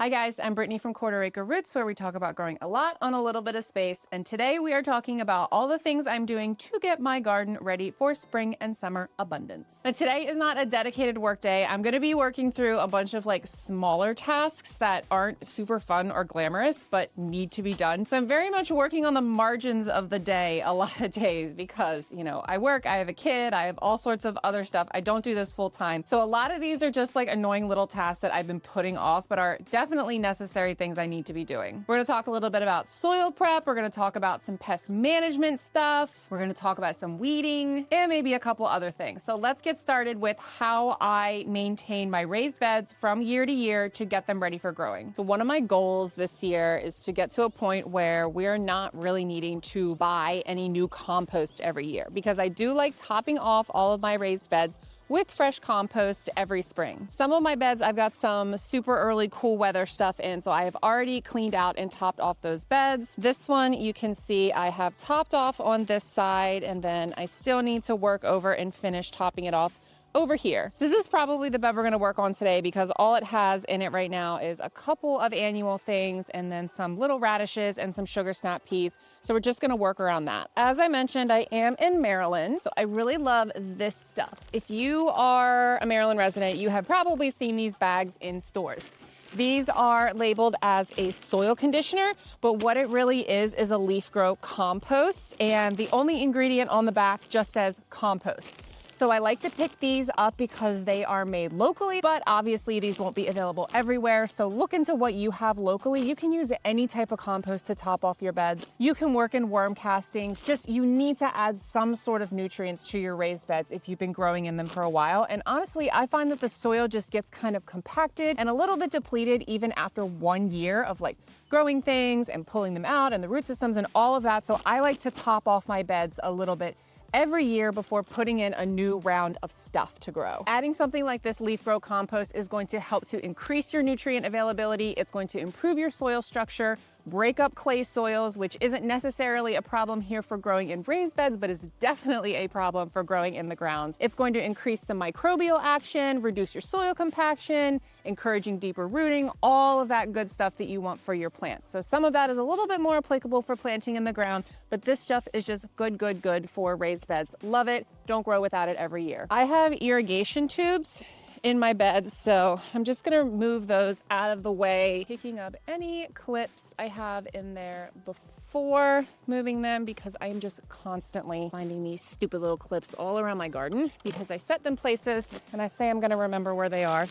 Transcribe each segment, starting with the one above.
Hi guys, I'm Brittany from Quarter Acre Roots, where we talk about growing a lot on a little bit of space. And today we are talking about all the things I'm doing to get my garden ready for spring and summer abundance. And today is not a dedicated work day. I'm going to be working through a bunch of smaller tasks that aren't super fun or glamorous, but need to be done. So I'm very much working on the margins of the day a lot of days because, I work, I have a kid, I have all sorts of other stuff. I don't do this full time. So a lot of these are just annoying little tasks that I've been putting off, but are definitely necessary things I need to be doing. We're going to talk a little bit about soil prep. We're going to talk about some pest management stuff. We're going to talk about some weeding and maybe a couple other things. So let's get started with how I maintain my raised beds from year to year to get them ready for growing. So one of my goals this year is to get to a point where we're not really needing to buy any new compost every year, because I do like topping off all of my raised beds with fresh compost every spring. Some of my beds, I've got some super early cool weather stuff in, so I have already cleaned out and topped off those beds. This one, you can see I have topped off on this side, and then I still need to work over and finish topping it off over here. So this is probably the bed we're gonna work on today, because all it has in it right now is a couple of annual things and then some little radishes and some sugar snap peas. So we're just gonna work around that. As I mentioned, I am in Maryland, so I really love this stuff. If you are a Maryland resident, you have probably seen these bags in stores. These are labeled as a soil conditioner, but what it really is a leaf grow compost, and the only ingredient on the back just says compost. So I like to pick these up because they are made locally, but obviously these won't be available everywhere. So look into what you have locally. You can use any type of compost to top off your beds. You can work in worm castings. Just, you need to add some sort of nutrients to your raised beds if you've been growing in them for a while. And honestly, I find that the soil just gets kind of compacted and a little bit depleted even after 1 year of growing things and pulling them out and the root systems and all of that. So I like to top off my beds a little bit every year before putting in a new round of stuff to grow. Adding something like this leaf grow compost is going to help to increase your nutrient availability. It's going to improve your soil structure, break up clay soils, which isn't necessarily a problem here for growing in raised beds, but is definitely a problem for growing in the grounds. It's going to increase some microbial action, reduce your soil compaction, encouraging deeper rooting, all of that good stuff that you want for your plants. So some of that is a little bit more applicable for planting in the ground, but this stuff is just good for raised beds. Love it. Don't grow without it every year. I have irrigation tubes in my bed, so I'm just gonna move those out of the way, picking up any clips I have in there before moving them, because I'm just constantly finding these stupid little clips all around my garden because I set them places and I say I'm gonna remember where they are,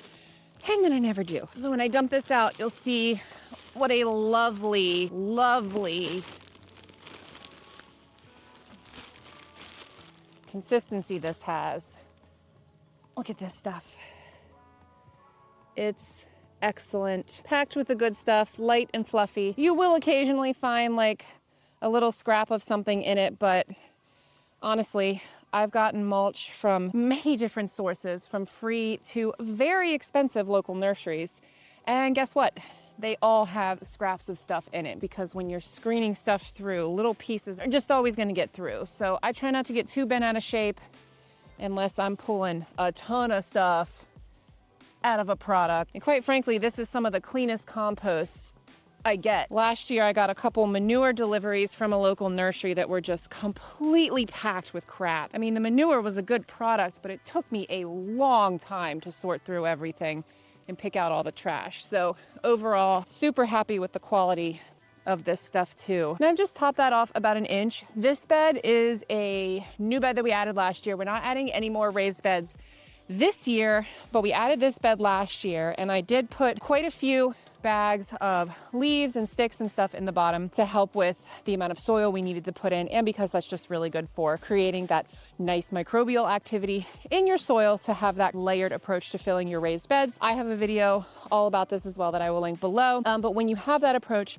and then I never do. So when I dump this out, you'll see what a lovely consistency this has. Look at this stuff. It's excellent, packed with the good stuff, light and fluffy. You will occasionally find a little scrap of something in it, but honestly, I've gotten mulch from many different sources, from free to very expensive local nurseries. And guess what? They all have scraps of stuff in it, because when you're screening stuff through, little pieces are just always gonna get through. So I try not to get too bent out of shape unless I'm pulling a ton of stuff out of a product. And quite frankly, this is some of the cleanest compost I get. Last year, I got a couple manure deliveries from a local nursery that were just completely packed with crap. I mean, the manure was a good product, but it took me a long time to sort through everything and pick out all the trash. So overall, super happy with the quality of this stuff too. And I've just topped that off about 1 inch. This bed is a new bed that we added last year. We're not adding any more raised beds this year, but we added this bed last year, and I did put quite a few bags of leaves and sticks and stuff in the bottom to help with the amount of soil we needed to put in, and because that's just really good for creating that nice microbial activity in your soil to have that layered approach to filling your raised beds. I have a video all about this as well that I will link below, but when you have that approach,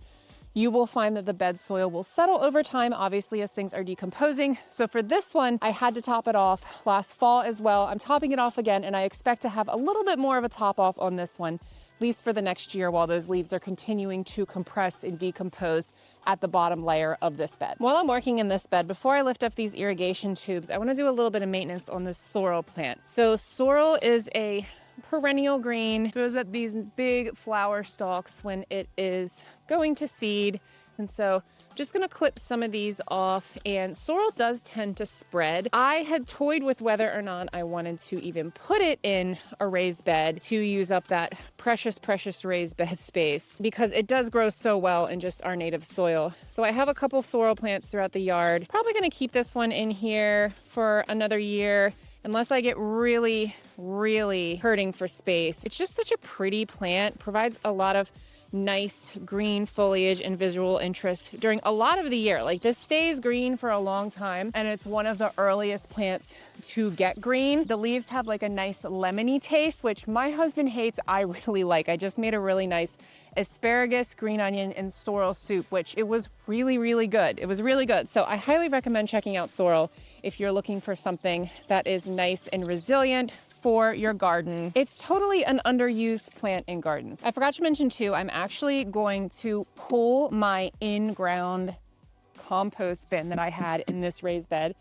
you will find that the bed soil will settle over time, obviously, as things are decomposing. So for this one, I had to top it off last fall as well. I'm topping it off again, and I expect to have a little bit more of a top off on this one, at least for the next year, while those leaves are continuing to compress and decompose at the bottom layer of this bed. While I'm working in this bed, before I lift up these irrigation tubes, I want to do a little bit of maintenance on this sorrel plant. So sorrel is a perennial green goes at these big flower stalks when it is going to seed. And so just gonna clip some of these off, and sorrel does tend to spread. I had toyed with whether or not I wanted to even put it in a raised bed to use up that precious, precious raised bed space, because it does grow so well in just our native soil. So I have a couple sorrel plants throughout the yard. Probably gonna keep this one in here for another year, unless I get really, really hurting for space. It's just such a pretty plant, provides a lot of nice green foliage and visual interest during a lot of the year. Like, this stays green for a long time, and it's one of the earliest plants to get green. The leaves have like a nice lemony taste, which my husband hates. I really like. I just made a really nice asparagus, green onion, and sorrel soup, which it was really, really good. It was really good. So I highly recommend checking out sorrel if you're looking for something that is nice and resilient for your garden. It's totally an underused plant in gardens. I forgot to mention too, I'm actually going to pull my in-ground compost bin that I had in this raised bed.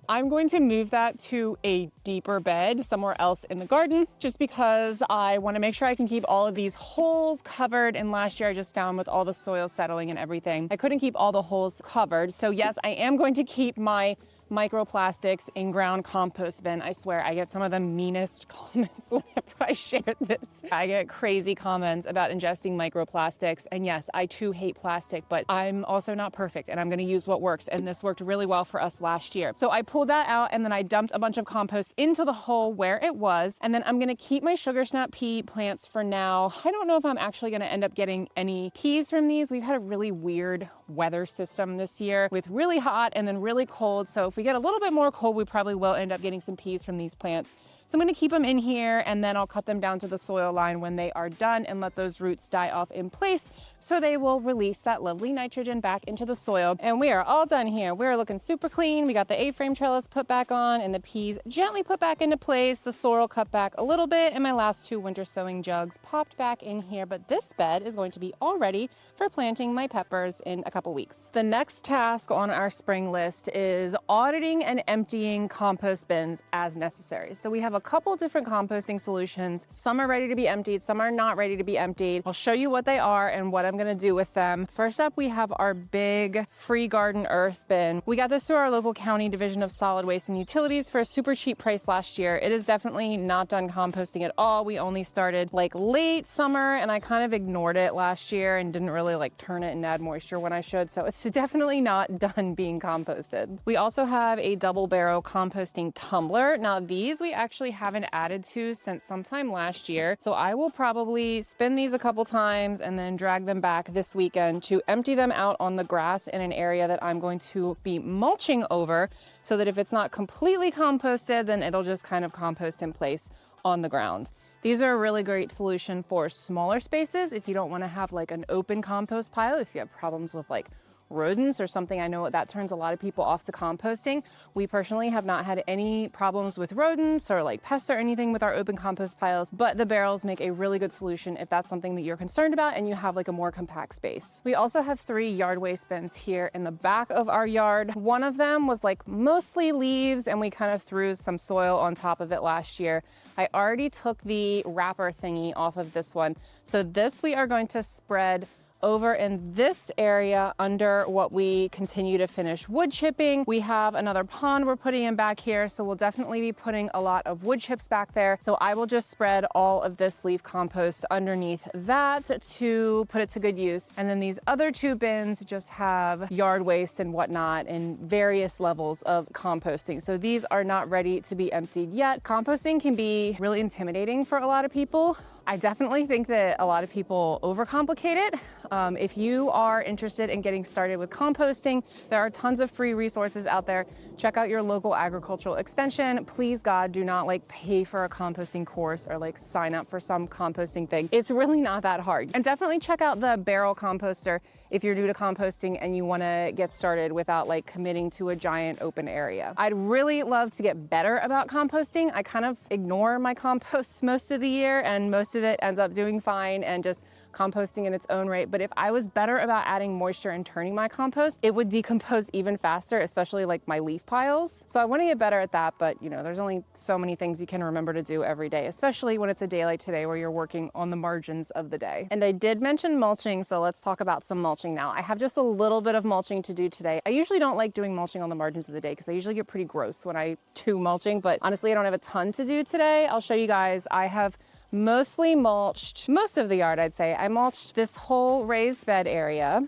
I'm going to move that to a deeper bed somewhere else in the garden, just because I want to make sure I can keep all of these holes covered. And last year I just found with all the soil settling and everything, I couldn't keep all the holes covered. So yes, I am going to keep my microplastics in-ground compost bin. I swear I get some of the meanest comments whenever I share this. I get crazy comments about ingesting microplastics, and yes, I too hate plastic, but I'm also not perfect, and I'm going to use what works, and this worked really well for us last year. So I pulled that out, and then I dumped a bunch of compost into the hole where it was, and then I'm going to keep my sugar snap pea plants for now. I don't know if I'm actually going to end up getting any peas from these. We've had a really weird weather system this year with really hot and then really cold, so if we get a little bit more cold, we probably will end up getting some peas from these plants. So I'm going to keep them in here, and then I'll cut them down to the soil line when they are done and let those roots die off in place so they will release that lovely nitrogen back into the soil. And we are all done here. We're looking super clean. We got the A-frame trellis put back on and the peas gently put back into place. The sorrel cut back a little bit, and my last 2 winter sowing jugs popped back in here. But this bed is going to be all ready for planting my peppers in a couple weeks. The next task on our spring list is auditing and emptying compost bins as necessary. So we have a couple different composting solutions. Some are ready to be emptied, some are not ready to be emptied. I'll show you what they are and what I'm gonna do with them. First up, we have our big free garden earth bin. We got this through our local county division of solid waste and utilities for a super cheap price last year. It is definitely not done composting at all. We only started like late summer, and I kind of ignored it last year and didn't really like turn it and add moisture when I should. So it's definitely not done being composted. We also have a double barrel composting tumbler. Now these we actually haven't added to since sometime last year. So I will probably spin these a couple times and then drag them back this weekend to empty them out on the grass in an area that I'm going to be mulching over, so that if it's not completely composted, then it'll just kind of compost in place on the ground. These are a really great solution for smaller spaces if you don't want to have like an open compost pile, if you have problems with like rodents or something. I know that turns a lot of people off to composting. We personally have not had any problems with rodents or like pests or anything with our open compost piles, but the barrels make a really good solution if that's something that you're concerned about and you have like a more compact space. We also have 3 yard waste bins here in the back of our yard. One of them was like mostly leaves, and we kind of threw some soil on top of it last year. I already took the wrapper thingy off of this one. So this we are going to spread over in this area under what we continue to finish wood chipping. We have another pond we're putting in back here, so we'll definitely be putting a lot of wood chips back there. So I will just spread all of this leaf compost underneath that to put it to good use. And then these other 2 bins just have yard waste and whatnot and various levels of composting. So these are not ready to be emptied yet. Composting can be really intimidating for a lot of people. I definitely think that a lot of people overcomplicate it. If you are interested in getting started with composting, there are tons of free resources out there. Check out your local agricultural extension. Please God, do not like pay for a composting course or like sign up for some composting thing. It's really not that hard. And definitely check out the barrel composter if you're new to composting and you want to get started without like committing to a giant open area. I'd really love to get better about composting. I kind of ignore my composts most of the year, and most of it ends up doing fine and just composting in its own right, but if I was better about adding moisture and turning my compost, it would decompose even faster, especially like my leaf piles. So I want to get better at that, but you know, there's only so many things you can remember to do every day, especially when it's a day like today where you're working on the margins of the day. And I did mention mulching, so let's talk about some mulching now. I have just a little bit of mulching to do today. I usually don't like doing mulching on the margins of the day because I usually get pretty gross when I do mulching, but honestly, I don't have a ton to do today. I'll show you guys. I have mostly mulched most of the yard, I'd say. I mulched this whole raised bed area.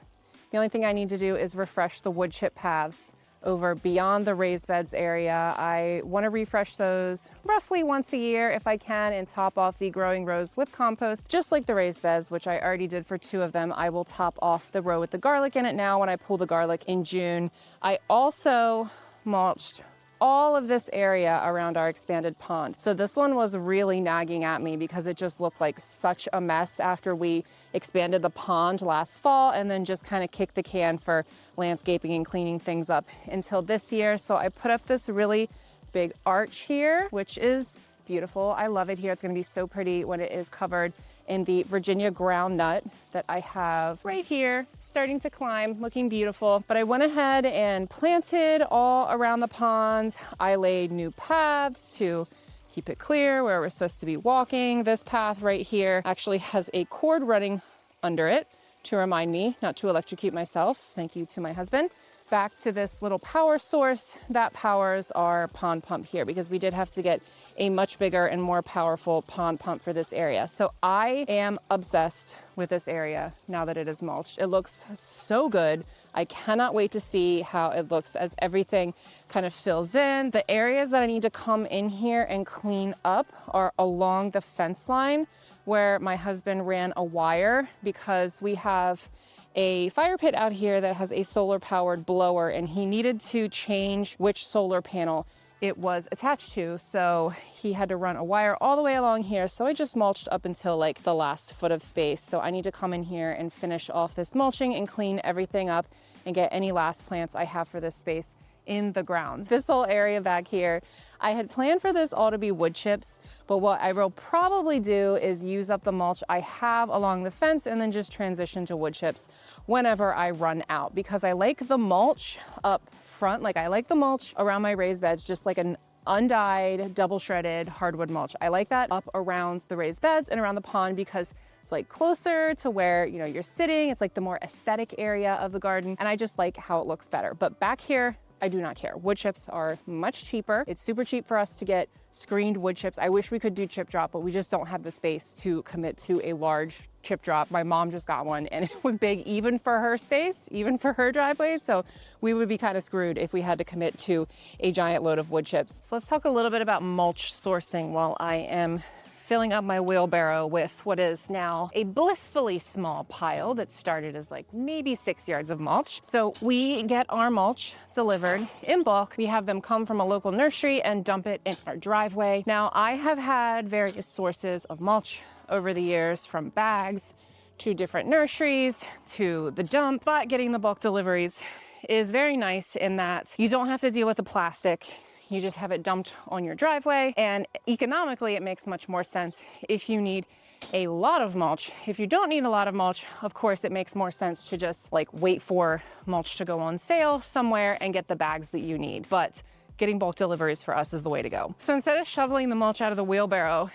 The only thing I need to do is refresh the wood chip paths over beyond the raised beds area. I want to refresh those roughly once a year if I can, and top off the growing rows with compost, just like the raised beds, which I already did for 2 of them. I will top off the row with the garlic in it now when I pull the garlic in June. I also mulched all of this area around our expanded pond. So this one was really nagging at me because it just looked like such a mess after we expanded the pond last fall and then just kind of kicked the can for landscaping and cleaning things up until this year. So I put up this really big arch here, which is beautiful. I love it here. It's going to be so pretty when it is covered in the Virginia groundnut that I have right here, starting to climb, looking beautiful. But I went ahead and planted all around the pond. I laid new paths to keep it clear where we're supposed to be walking. This path right here actually has a cord running under it to remind me not to electrocute myself. Thank you to my husband. Back to this little power source that powers our pond pump here, because we did have to get a much bigger and more powerful pond pump for this area. So I am obsessed with this area now that it is mulched. It looks so good. I cannot wait to see how it looks as everything kind of fills in. The areas that I need to come in here and clean up are along the fence line where my husband ran a wire, because we have a fire pit out here that has a solar powered blower, and he needed to change which solar panel it was attached to. So he had to run a wire all the way along here. So I just mulched up until like the last foot of space. So I need to come in here and finish off this mulching and clean everything up and get any last plants I have for this space in the ground. This whole area back here, I had planned for this all to be wood chips, but what I will probably do is use up the mulch I have along the fence and then just transition to wood chips whenever I run out, because I like the mulch up front. Like I like the mulch around my raised beds, just like an undyed, double shredded hardwood mulch. I like that up around the raised beds and around the pond because it's like closer to where, you know, you're sitting. It's like the more aesthetic area of the garden, and I just like how it looks better. But back here, I do not care. Wood chips are much cheaper. It's super cheap for us to get screened wood chips. I wish we could do chip drop, but we just don't have the space to commit to a large chip drop. My mom just got one and it was big even for her space, even for her driveway. So we would be kind of screwed if we had to commit to a giant load of wood chips. So let's talk a little bit about mulch sourcing while I am filling up my wheelbarrow with what is now a blissfully small pile that started as like maybe 6 yards of mulch. So we get our mulch delivered in bulk. We have them come from a local nursery and dump it in our driveway. Now, I have had various sources of mulch over the years, from bags to different nurseries to the dump, but getting the bulk deliveries is very nice in that you don't have to deal with the plastic. You just have it dumped on your driveway, and economically it makes much more sense if you need a lot of mulch. If you don't need a lot of mulch, of course it makes more sense to just like wait for mulch to go on sale somewhere and get the bags that you need. But getting bulk deliveries for us is the way to go. So instead of shoveling the mulch out of the wheelbarrow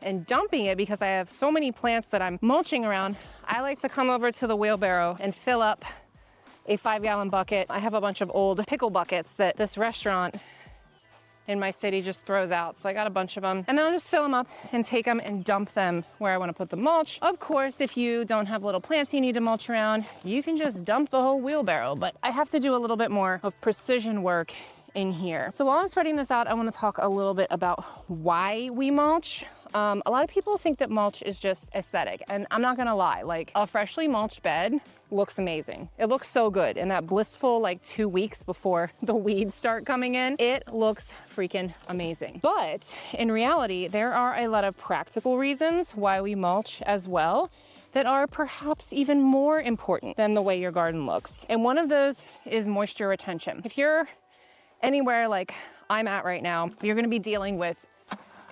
and dumping it, because I have so many plants that I'm mulching around, I like to come over to the wheelbarrow and fill up a 5-gallon bucket. I have a bunch of old pickle buckets that this restaurant in my city just throws out. So I got a bunch of them, and then I'll just fill them up and take them and dump them where I want to put the mulch. Of course, if you don't have little plants you need to mulch around, you can just dump the whole wheelbarrow, but I have to do a little bit more of precision work in here. So while I'm spreading this out, I want to talk a little bit about why we mulch. A lot of people think that mulch is just aesthetic, and I'm not gonna lie, like a freshly mulched bed looks amazing. It looks so good in that blissful like 2 weeks before the weeds start coming in. It looks freaking amazing. But in reality, there are a lot of practical reasons why we mulch as well that are perhaps even more important than the way your garden looks. And one of those is moisture retention. If you're anywhere like I'm at right now, you're gonna be dealing with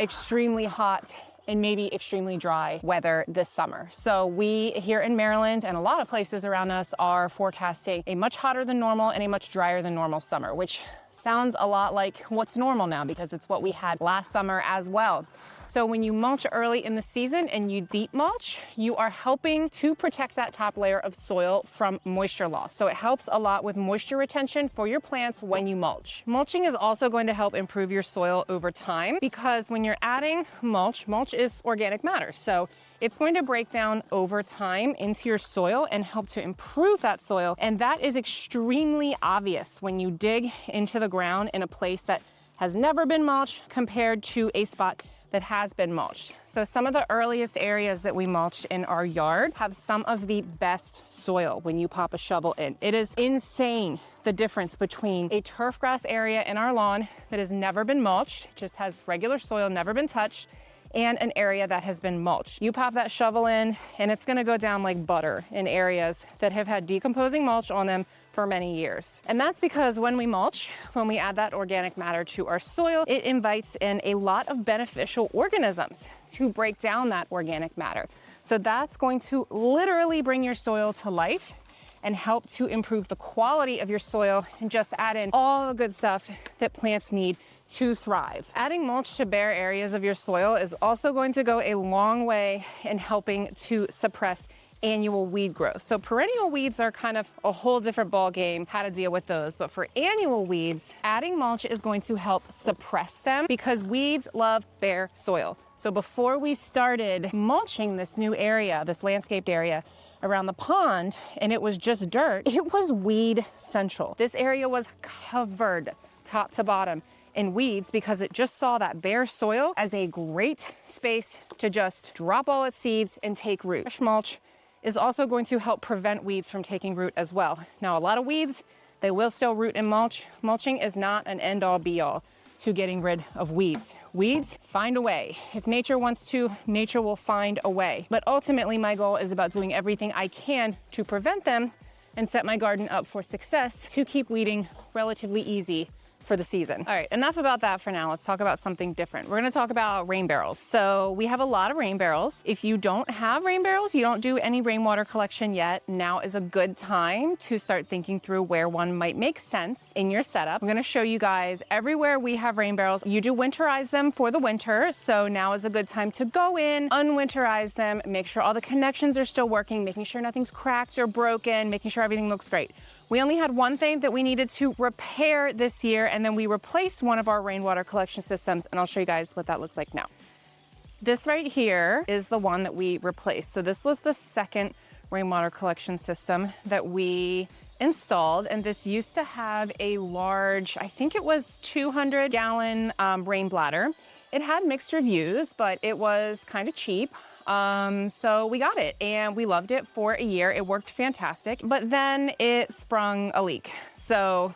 extremely hot and maybe extremely dry weather this summer. So we here in Maryland and a lot of places around us are forecasting a much hotter than normal and a much drier than normal summer, which sounds a lot like what's normal now because it's what we had last summer as well. So when you mulch early in the season and you deep mulch, you are helping to protect that top layer of soil from moisture loss. So it helps a lot with moisture retention for your plants when you mulch. Mulching is also going to help improve your soil over time because when you're adding mulch, mulch is organic matter. So it's going to break down over time into your soil and help to improve that soil. And that is extremely obvious when you dig into the ground in a place that has never been mulched compared to a spot that has been mulched. So some of the earliest areas that we mulched in our yard have some of the best soil when you pop a shovel in. It is insane the difference between a turf grass area in our lawn that has never been mulched, just has regular soil, never been touched, and an area that has been mulched. You pop that shovel in and it's gonna go down like butter in areas that have had decomposing mulch on them for many years. And that's because when we mulch, when we add that organic matter to our soil, it invites in a lot of beneficial organisms to break down that organic matter. So that's going to literally bring your soil to life and help to improve the quality of your soil and just add in all the good stuff that plants need to thrive. Adding mulch to bare areas of your soil is also going to go a long way in helping to suppress annual weed growth. So perennial weeds are kind of a whole different ball game, how to deal with those. But for annual weeds, adding mulch is going to help suppress them because weeds love bare soil. So before we started mulching this new area, this landscaped area around the pond, and it was just dirt, it was weed central. This area was covered top to bottom in weeds because it just saw that bare soil as a great space to just drop all its seeds and take root. Fresh mulch is also going to help prevent weeds from taking root as well. Now, a lot of weeds, they will still root in mulch. Mulching is not an end-all be-all to getting rid of weeds. Weeds find a way. If nature wants to, nature will find a way. But ultimately, my goal is about doing everything I can to prevent them and set my garden up for success to keep weeding relatively easy for the season. All right, enough about that for now. Let's talk about something different. We're gonna talk about rain barrels. So we have a lot of rain barrels. If you don't have rain barrels, you don't do any rainwater collection yet, now is a good time to start thinking through where one might make sense in your setup. I'm gonna show you guys everywhere we have rain barrels. You do winterize them for the winter, so now is a good time to go in, unwinterize them, make sure all the connections are still working, making sure nothing's cracked or broken, making sure everything looks great. We only had one thing that we needed to repair this year, and then we replaced one of our rainwater collection systems, and I'll show you guys what that looks like now. This right here is the one that we replaced. So this was the second rainwater collection system that we installed, and this used to have a large, I think it was 200-gallon rain bladder. It had mixed reviews, but it was kind of cheap. So we got it and we loved it for a year. It worked fantastic, but then it sprung a leak. So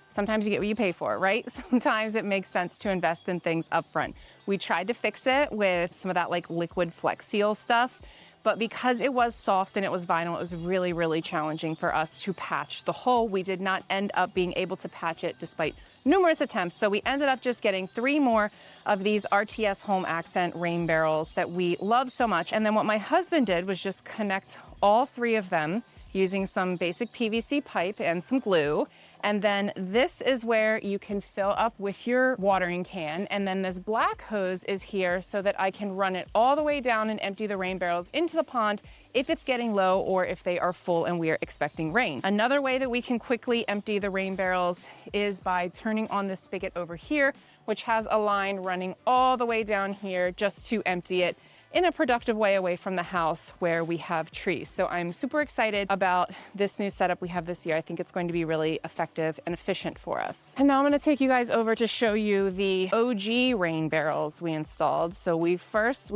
sometimes you get what you pay for, right? Sometimes it makes sense to invest in things up front. We tried to fix it with some of that like liquid Flex Seal stuff, but because it was soft and it was vinyl, it was really, really challenging for us to patch the hole. We did not end up being able to patch it despite numerous attempts. So we ended up just getting 3 more of these RTS Home Accent rain barrels that we love so much. And then what my husband did was just connect all 3 of them using some basic PVC pipe and some glue. And then this is where you can fill up with your watering can. And then this black hose is here so that I can run it all the way down and empty the rain barrels into the pond if it's getting low or if they are full and we are expecting rain. Another way that we can quickly empty the rain barrels is by turning on this spigot over here, which has a line running all the way down here just to empty it in a productive way away from the house where we have trees. So I'm super excited about this new setup we have this year. I think it's going to be really effective and efficient for us. And now I'm gonna take you guys over to show you the OG rain barrels we installed. So we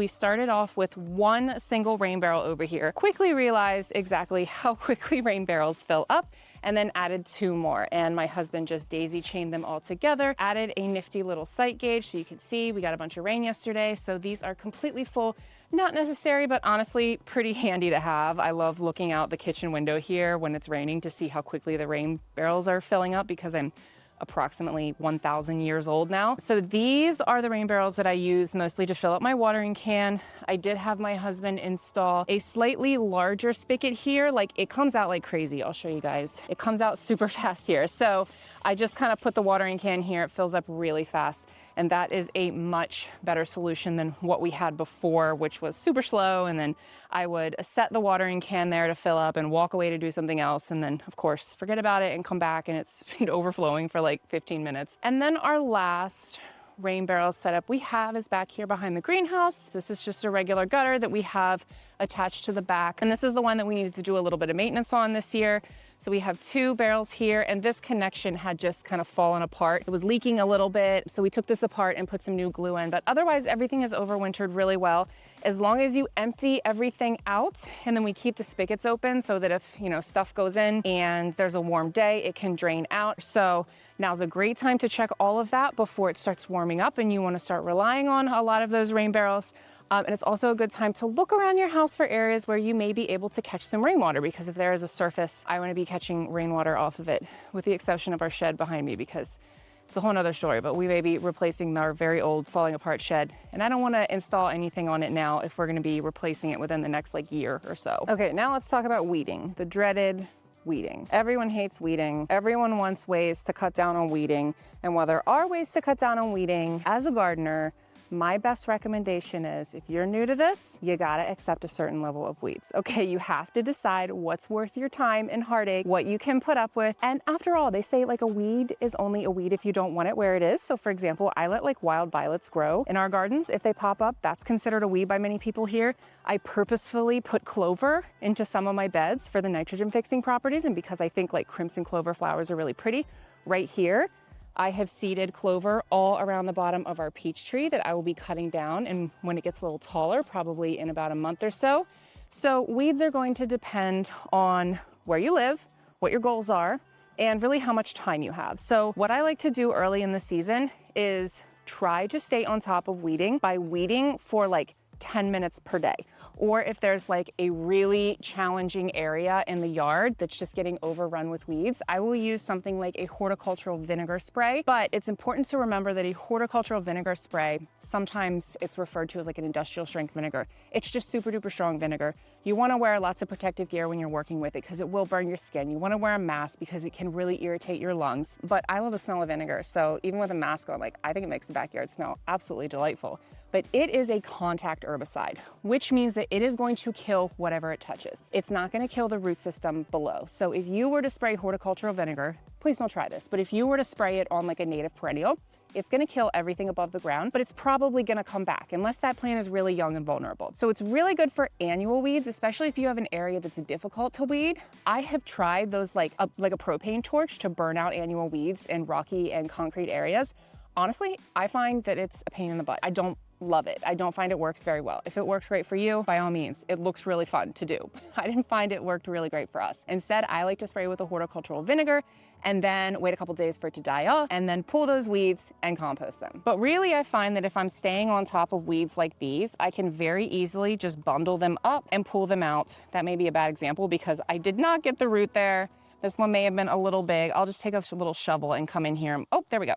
started off with 1 single rain barrel over here, quickly realized exactly how quickly rain barrels fill up, and then added 2 more. And my husband just daisy chained them all together, added a nifty little sight gauge so you can see we got a bunch of rain yesterday. So these are completely full, not necessary, but honestly pretty handy to have. I love looking out the kitchen window here when it's raining to see how quickly the rain barrels are filling up because I'm approximately 1,000 years old now. So these are the rain barrels that I use mostly to fill up my watering can. I did have my husband install a slightly larger spigot here. Like, it comes out like crazy. I'll show you guys. It comes out super fast here. So I just kind of put the watering can here. It fills up really fast. And that is a much better solution than what we had before, which was super slow. And then I would set the watering can there to fill up and walk away to do something else. And then, of course, forget about it and come back and it's overflowing for like 15 minutes. And then our last rain barrel setup we have is back here behind the greenhouse. This is just a regular gutter that we have attached to the back. And this is the one that we needed to do a little bit of maintenance on this year. So we have 2 barrels here, and this connection had just kind of fallen apart. It was leaking a little bit, so we took this apart and put some new glue in, but otherwise everything is overwintered really well. As long as you empty everything out, and then we keep the spigots open so that if, stuff goes in and there's a warm day, it can drain out. So now's a great time to check all of that before it starts warming up and you want to start relying on a lot of those rain barrels. And it's also a good time to look around your house for areas where you may be able to catch some rainwater, because if there is a surface, I want to be catching rainwater off of it, with the exception of our shed behind me, because it's a whole nother story, but we may be replacing our very old falling apart shed. And I don't want to install anything on it now if we're going to be replacing it within the next year or so. Okay, now let's talk about weeding, the dreaded weeding. Everyone hates weeding. Everyone wants ways to cut down on weeding. And while there are ways to cut down on weeding, as a gardener, my best recommendation is, if you're new to this, you gotta accept a certain level of weeds. Okay, you have to decide what's worth your time and heartache, what you can put up with. And after all, they say a weed is only a weed if you don't want it where it is. So for example, I let wild violets grow in our gardens. If they pop up, that's considered a weed by many people here. I purposefully put clover into some of my beds for the nitrogen fixing properties, and because I think crimson clover flowers are really pretty. Right here, I have seeded clover all around the bottom of our peach tree that I will be cutting down, and when it gets a little taller, probably in about a month or so. So weeds are going to depend on where you live, what your goals are, and really how much time you have. So what I like to do early in the season is try to stay on top of weeding by weeding for 10 minutes per day. Or if there's a really challenging area in the yard that's just getting overrun with weeds, I will use something like a horticultural vinegar spray. But it's important to remember that a horticultural vinegar spray, sometimes it's referred to as an industrial strength vinegar. It's just super duper strong vinegar. You want to wear lots of protective gear when you're working with it because it will burn your skin. You want to wear a mask because it can really irritate your lungs. But I love the smell of vinegar. So even with a mask on, I think it makes the backyard smell absolutely delightful. But it is a contact herbicide, which means that it is going to kill whatever it touches. It's not going to kill the root system below. So if you were to spray horticultural vinegar, please don't try this, but if you were to spray it on a native perennial, it's going to kill everything above the ground, but it's probably going to come back unless that plant is really young and vulnerable. So it's really good for annual weeds, especially if you have an area that's difficult to weed. I have tried those like a propane torch to burn out annual weeds in rocky and concrete areas. Honestly, I find that it's a pain in the butt. I don't love it. I don't find it works very well. If it works great for you, by all means, it looks really fun to do. I didn't find it worked really great for us. Instead, I like to spray with a horticultural vinegar and then wait a couple days for it to die off and then pull those weeds and compost them. But really, I find that if I'm staying on top of weeds like these, I can very easily just bundle them up and pull them out. That may be a bad example because I did not get the root there. This one may have been a little big. I'll just take a little shovel and come in here. Oh, there we go.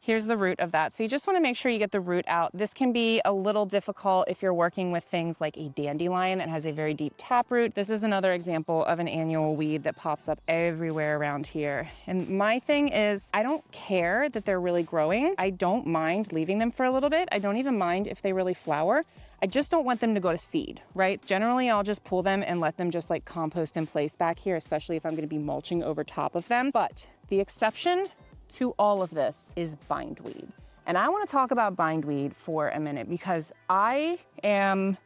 Here's the root of that. So you just want to make sure you get the root out. This can be a little difficult if you're working with things like a dandelion that has a very deep taproot. This is another example of an annual weed that pops up everywhere around here. And my thing is, I don't care that they're really growing. I don't mind leaving them for a little bit. I don't even mind if they really flower. I just don't want them to go to seed, right? Generally, I'll just pull them and let them just compost in place back here, especially if I'm going to be mulching over top of them. But the exception to all of this is bindweed. And I want to talk about bindweed for a minute because I am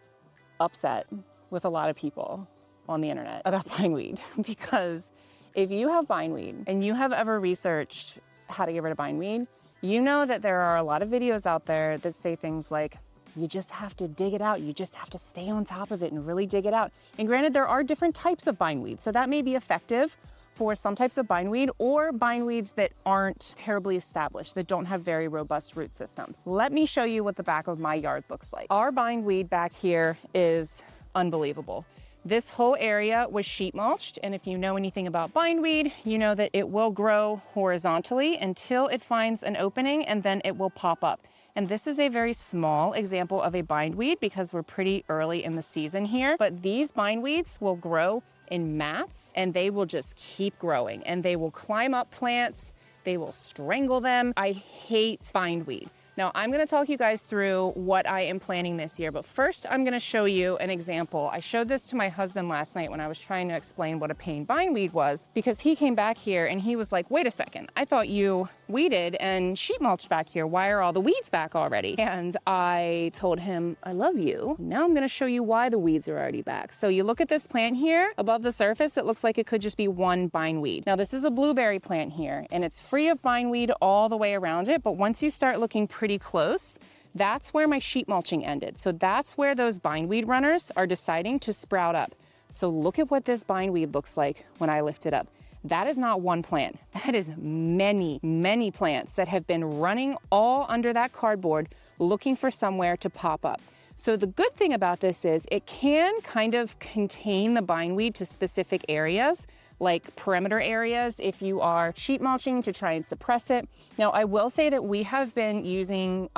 upset with a lot of people on the internet about bindweed. Because if you have bindweed and you have ever researched how to get rid of bindweed, you know that there are a lot of videos out there that say things like, you just have to dig it out. You just have to stay on top of it and really dig it out. And granted, there are different types of bindweed. So that may be effective for some types of bindweed or bindweeds that aren't terribly established, that don't have very robust root systems. Let me show you what the back of my yard looks like. Our bindweed back here is unbelievable. This whole area was sheet mulched, and if you know anything about bindweed, you know that it will grow horizontally until it finds an opening, and then it will pop up. And this is a very small example of a bindweed because we're pretty early in the season here, but these bindweeds will grow in mats, and they will just keep growing, and they will climb up plants, they will strangle them. I hate bindweed. Now, I'm gonna talk you guys through what I am planning this year, but first I'm gonna show you an example. I showed this to my husband last night when I was trying to explain what a pain bindweed was, because he came back here and he was like, wait a second, I thought you weeded and sheet mulched back here. Why are all the weeds back already? And I told him, I love you. Now I'm gonna show you why the weeds are already back. So you look at this plant here above the surface, it looks like it could just be one bindweed. Now this is a blueberry plant here, and it's free of bindweed all the way around it, but once you start looking pretty close, that's where my sheet mulching ended. So that's where those bindweed runners are deciding to sprout up. So look at what this bindweed looks like when I lift it up. That is not one plant. That is many, many plants that have been running all under that cardboard looking for somewhere to pop up. So the good thing about this is it can kind of contain the bindweed to specific areas, like perimeter areas, if you are sheet mulching to try and suppress it. Now, I will say that we have been using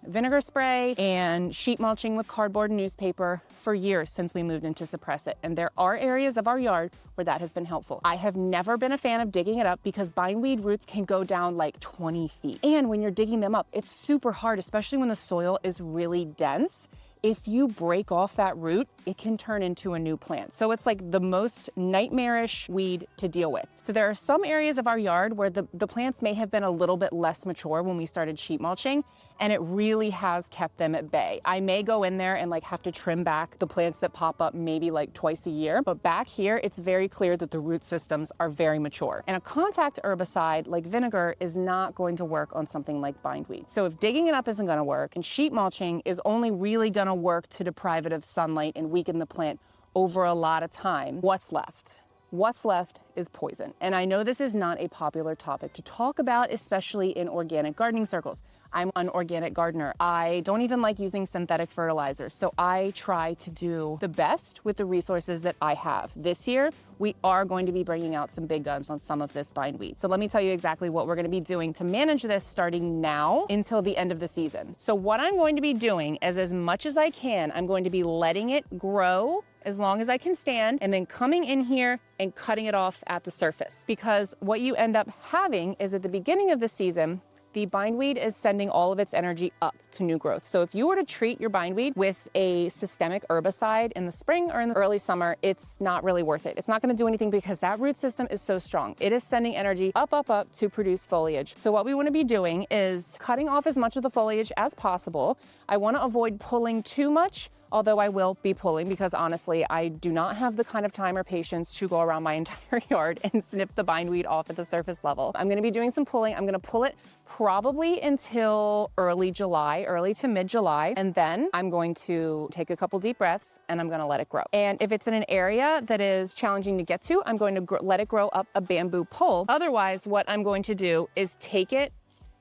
vinegar spray and sheet mulching with cardboard and newspaper for years since we moved in to suppress it. And there are areas of our yard where that has been helpful. I have never been a fan of digging it up because bindweed roots can go down like 20 feet. And when you're digging them up, it's super hard, especially when the soil is really dense. If you break off that root, it can turn into a new plant. So it's like the most nightmarish weed to deal with. So there are some areas of our yard where the plants may have been a little bit less mature when we started sheet mulching, and it really has kept them at bay. I may go in there and like have to trim back the plants that pop up maybe like twice a year, but back here, it's very clear that the root systems are very mature. And a contact herbicide like vinegar is not going to work on something like bindweed. So if digging it up isn't gonna work, and sheet mulching is only really gonna work to deprive it of sunlight and weaken the plant over a lot of time, what's left? What's left is poison. And I know this is not a popular topic to talk about, especially in organic gardening circles. I'm an organic gardener. I don't even like using synthetic fertilizers. So I try to do the best with the resources that I have. This year, we are going to be bringing out some big guns on some of this bindweed. So let me tell you exactly what we're gonna be doing to manage this starting now until the end of the season. So what I'm going to be doing is, as much as I can, I'm going to be letting it grow as long as I can stand, and then coming in here and cutting it off at the surface. Because what you end up having is at the beginning of the season, the bindweed is sending all of its energy up to new growth. So if you were to treat your bindweed with a systemic herbicide in the spring or in the early summer, it's not really worth it. It's not gonna do anything because that root system is so strong. It is sending energy up, up, up to produce foliage. So what we wanna be doing is cutting off as much of the foliage as possible. I wanna avoid pulling too much, although I will be pulling because honestly, I do not have the kind of time or patience to go around my entire yard and snip the bindweed off at the surface level. I'm gonna be doing some pulling. I'm gonna pull it probably until early July, early to mid-July, and then I'm going to take a couple deep breaths and I'm gonna let it grow. And if it's in an area that is challenging to get to, I'm going to let it grow up a bamboo pole. Otherwise, what I'm going to do is take it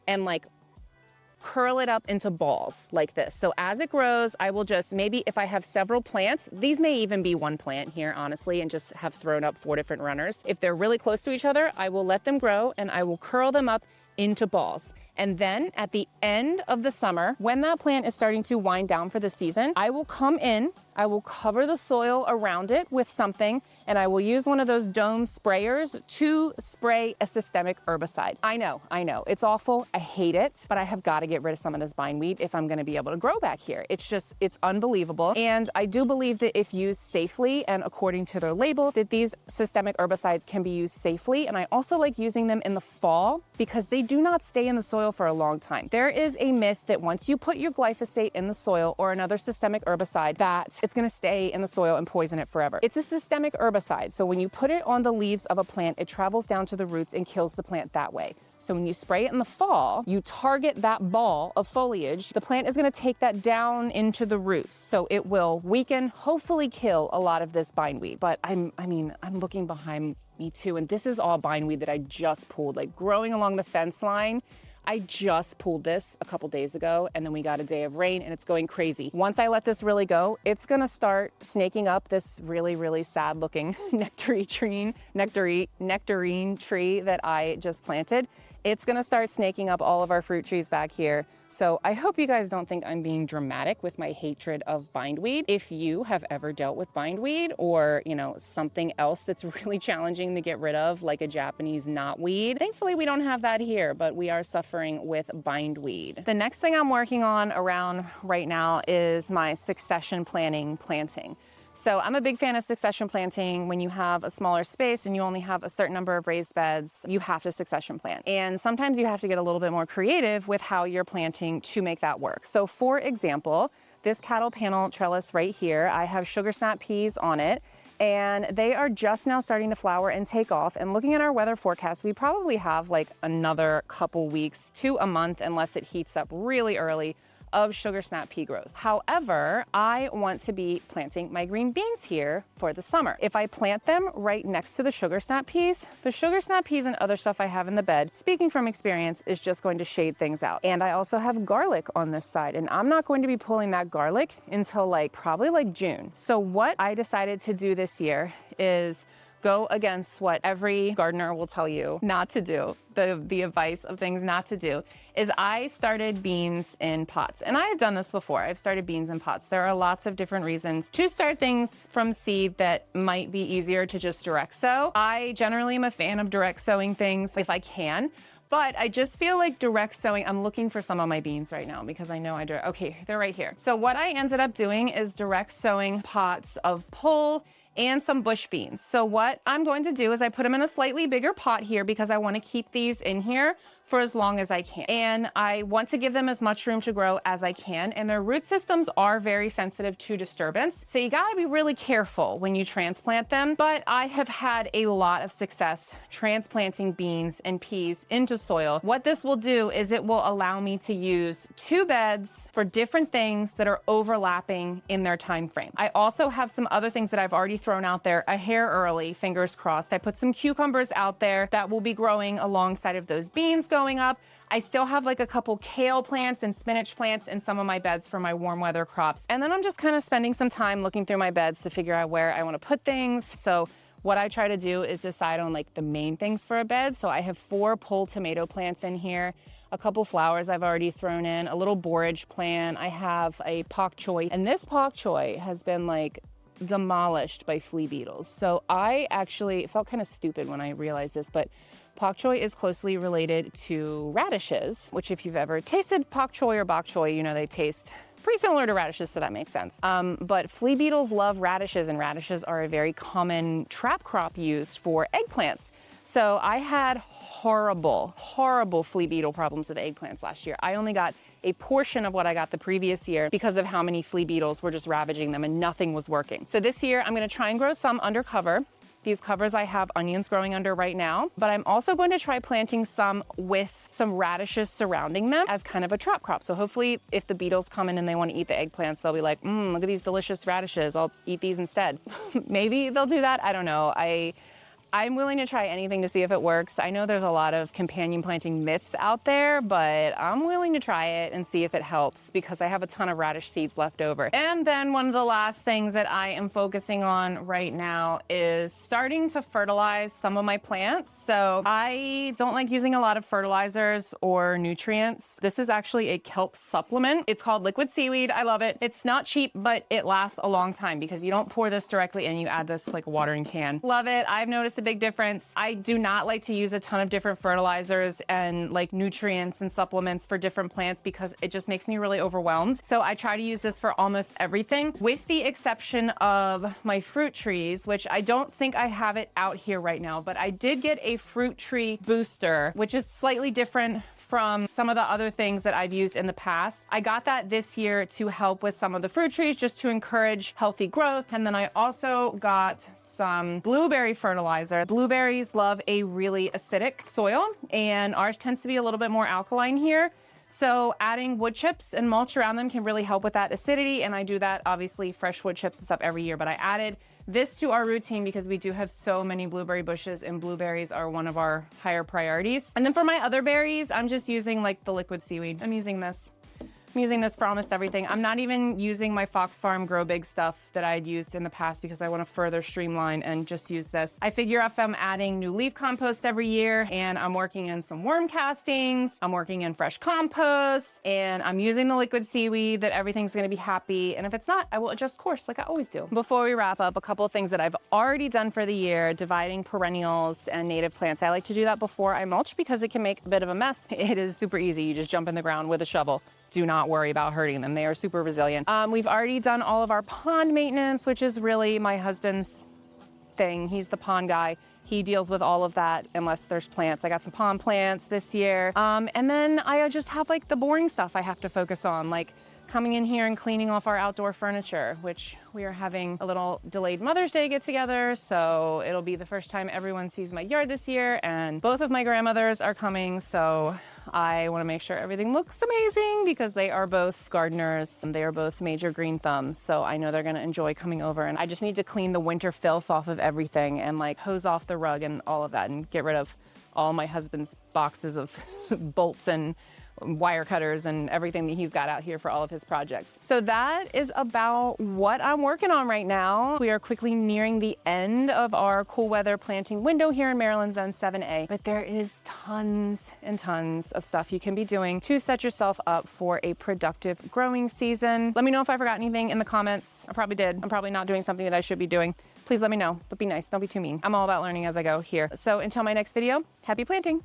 and like curl it up into balls like this. So as it grows, I will just, maybe if I have several plants, these may even be one plant here, honestly, and just have thrown up 4 different runners. If they're really close to each other, I will let them grow and I will curl them up into balls. And then at the end of the summer, when that plant is starting to wind down for the season, I will come in, I will cover the soil around it with something, and I will use one of those dome sprayers to spray a systemic herbicide. I know, it's awful, I hate it, but I have got to get rid of some of this bindweed if I'm gonna be able to grow back here. It's unbelievable. And I do believe that if used safely and according to their label, that these systemic herbicides can be used safely. And I also like using them in the fall because they do not stay in the soil for a long time. There is a myth that once you put your glyphosate in the soil or another systemic herbicide, that it's gonna stay in the soil and poison it forever. It's a systemic herbicide. So when you put it on the leaves of a plant, it travels down to the roots and kills the plant that way. So when you spray it in the fall, you target that ball of foliage, the plant is gonna take that down into the roots. So it will weaken, hopefully kill a lot of this bindweed. But I'm looking behind me too, and this is all bindweed that I just pulled, like growing along the fence line. I just pulled this a couple days ago, and then we got a day of rain and it's going crazy. Once I let this really go, it's gonna start snaking up this really, really sad looking nectarine tree that I just planted. It's gonna start snaking up all of our fruit trees back here. So I hope you guys don't think I'm being dramatic with my hatred of bindweed. If you have ever dealt with bindweed or, something else that's really challenging to get rid of, like a Japanese knotweed, thankfully we don't have that here, but we are suffering with bindweed. The next thing I'm working on around right now is my succession planting. So I'm a big fan of succession planting. When you have a smaller space and you only have a certain number of raised beds, you have to succession plant. And sometimes you have to get a little bit more creative with how you're planting to make that work. So for example, this cattle panel trellis right here, I have sugar snap peas on it, and they are just now starting to flower and take off. And looking at our weather forecast, we probably have like another couple weeks to a month, unless it heats up really early, of sugar snap pea growth. However, I want to be planting my green beans here for the summer. If I plant them right next to the sugar snap peas and other stuff I have in the bed, speaking from experience, is just going to shade things out. And I also have garlic on this side, and I'm not going to be pulling that garlic until probably June. So what I decided to do this year is go against what every gardener will tell you not to do. The advice of things not to do is I started beans in pots. And I have done this before. I've started beans in pots. There are lots of different reasons to start things from seed that might be easier to just direct sow. I generally am a fan of direct sowing things if I can. But I just feel like direct sowing, I'm looking for some of my beans right now because I know okay, they're right here. So what I ended up doing is direct sowing pots of pull and some bush beans. So what I'm going to do is I put them in a slightly bigger pot here because I want to keep these in here for as long as I can. And I want to give them as much room to grow as I can. And their root systems are very sensitive to disturbance. So you gotta be really careful when you transplant them. But I have had a lot of success transplanting beans and peas into soil. What this will do is it will allow me to use 2 beds for different things that are overlapping in their time frame. I also have some other things that I've already thrown out there a hair early, fingers crossed. I put some cucumbers out there that will be growing alongside of those beans going up. I still have a couple kale plants and spinach plants in some of my beds for my warm weather crops. And then I'm just kind of spending some time looking through my beds to figure out where I want to put things. So what I try to do is decide on the main things for a bed. So I have 4 pull tomato plants in here, a couple flowers I've already thrown in, a little borage plant. I have a pak choi, and this pak choi has been demolished by flea beetles. So I actually felt kind of stupid when I realized this, but pak choi is closely related to radishes, which if you've ever tasted pak choi or bok choy, they taste pretty similar to radishes, so that makes sense. But flea beetles love radishes, and radishes are a very common trap crop used for eggplants. So I had horrible flea beetle problems with eggplants last year. I only got a portion of what I got the previous year because of how many flea beetles were just ravaging them and nothing was working. So this year I'm gonna try and grow some under cover. These covers I have onions growing under right now, but I'm also going to try planting some with some radishes surrounding them as kind of a trap crop. So hopefully if the beetles come in and they want to eat the eggplants, they'll be like, look at these delicious radishes, I'll eat these instead. Maybe they'll do that, I don't know. I'm willing to try anything to see if it works. I know there's a lot of companion planting myths out there, but I'm willing to try it and see if it helps because I have a ton of radish seeds left over. And then one of the last things that I am focusing on right now is starting to fertilize some of my plants. So I don't like using a lot of fertilizers or nutrients. This is actually a kelp supplement. It's called liquid seaweed. I love it. It's not cheap, but it lasts a long time because you don't pour this directly in, you add this watering can. Love it. I've noticed a big difference. I do not like to use a ton of different fertilizers and nutrients and supplements for different plants because it just makes me really overwhelmed. So I try to use this for almost everything with the exception of my fruit trees, which I don't think I have it out here right now, but I did get a fruit tree booster, which is slightly different from some of the other things that I've used in the past. I got that this year to help with some of the fruit trees, just to encourage healthy growth. And then I also got some blueberry fertilizer. Blueberries love a really acidic soil, and ours tends to be a little bit more alkaline here. So adding wood chips and mulch around them can really help with that acidity. And I do that, obviously, fresh wood chips and stuff every year, but I added this to our routine because we do have so many blueberry bushes and blueberries are one of our higher priorities. And then for my other berries, I'm just using like the liquid seaweed. I'm using this. I'm using this for almost everything. I'm not even using my Fox Farm Grow Big stuff that I had used in the past because I want to further streamline and just use this. I figure if I'm adding new leaf compost every year and I'm working in some worm castings, I'm working in fresh compost, and I'm using the liquid seaweed, that everything's going to be happy. And if it's not, I will adjust course like I always do. Before we wrap up, a couple of things that I've already done for the year, dividing perennials and native plants. I like to do that before I mulch because it can make a bit of a mess. It is super easy. You just jump in the ground with a shovel. Do not worry about hurting them. They are super resilient. We've already done all of our pond maintenance, which is really my husband's thing. He's the pond guy. He deals with all of that unless there's plants. I got some pond plants this year. And then I just have like the boring stuff I have to focus on, like coming in here and cleaning off our outdoor furniture, which we are having a little delayed Mother's Day get together. So it'll be the first time everyone sees my yard this year, and both of my grandmothers are coming. So I want to make sure everything looks amazing because they are both gardeners and they are both major green thumbs. So I know they're going to enjoy coming over, and I just need to clean the winter filth off of everything and like hose off the rug and all of that and get rid of all my husband's boxes of bolts and wire cutters and everything that he's got out here for all of his projects. So that is about what I'm working on right now. We are quickly nearing the end of our cool weather planting window here in Maryland Zone 7A, but there is tons and tons of stuff you can be doing to set yourself up for a productive growing season. Let me know if I forgot anything in the comments. I probably did. I'm probably not doing something that I should be doing. Please let me know, but be nice. Don't be too mean. I'm all about learning as I go here. So until my next video, happy planting.